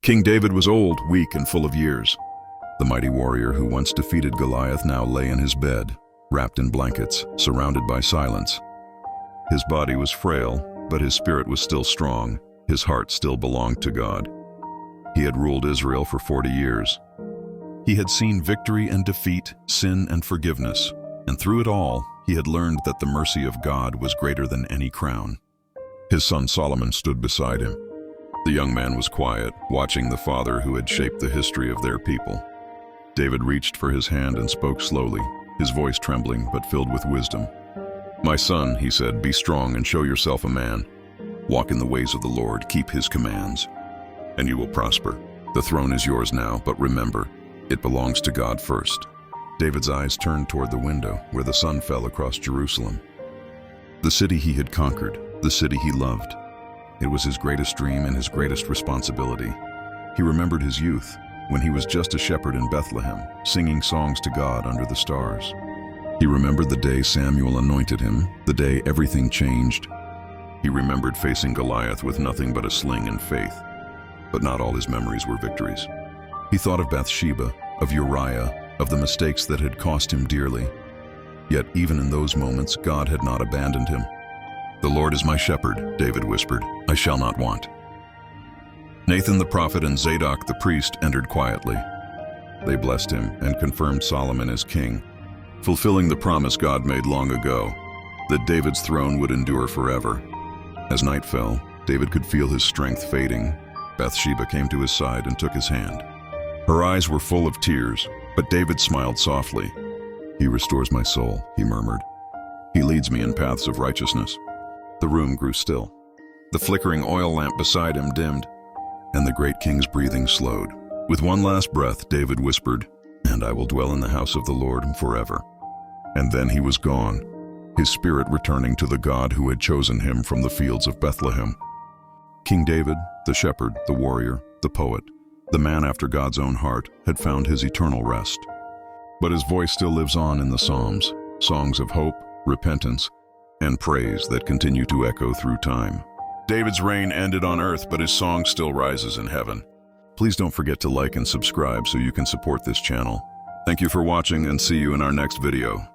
King David was old, weak, and full of years. The mighty warrior who once defeated Goliath now lay in his bed, wrapped in blankets, surrounded by silence. His body was frail, but his spirit was still strong. His heart still belonged to God. He had ruled Israel for 40 years. He had seen victory and defeat, sin and forgiveness, and through it all, he had learned that the mercy of God was greater than any crown. His son Solomon stood beside him. The young man was quiet, watching the father who had shaped the history of their people. David reached for his hand and spoke slowly, his voice trembling but filled with wisdom. "My son," he said, "be strong and show yourself a man. Walk in the ways of the Lord, keep his commands, and you will prosper. The throne is yours now, but remember, it belongs to God first." David's eyes turned toward the window where the sun fell across Jerusalem. The city he had conquered, the city he loved. It was his greatest dream and his greatest responsibility. He remembered his youth, when he was just a shepherd in Bethlehem, singing songs to God under the stars. He remembered the day Samuel anointed him, the day everything changed. He remembered facing Goliath with nothing but a sling and faith. But not all his memories were victories. He thought of Bathsheba, of Uriah, of the mistakes that had cost him dearly. Yet even in those moments, God had not abandoned him. "The Lord is my shepherd," David whispered, "I shall not want." Nathan the prophet and Zadok the priest entered quietly. They blessed him and confirmed Solomon as king, fulfilling the promise God made long ago, that David's throne would endure forever. As night fell, David could feel his strength fading. Bathsheba came to his side and took his hand. Her eyes were full of tears, but David smiled softly. "He restores my soul," he murmured. "He leads me in paths of righteousness." The room grew still. The flickering oil lamp beside him dimmed, and the great king's breathing slowed. With one last breath, David whispered, "And I will dwell in the house of the Lord forever." And then he was gone, his spirit returning to the God who had chosen him from the fields of Bethlehem. King David, the shepherd, the warrior, the poet, the man after God's own heart, had found his eternal rest. But his voice still lives on in the Psalms, songs of hope, repentance, and praise that continue to echo through time. David's reign ended on earth, but his song still rises in heaven. Please don't forget to like and subscribe so you can support this channel. Thank you for watching, and see you in our next video.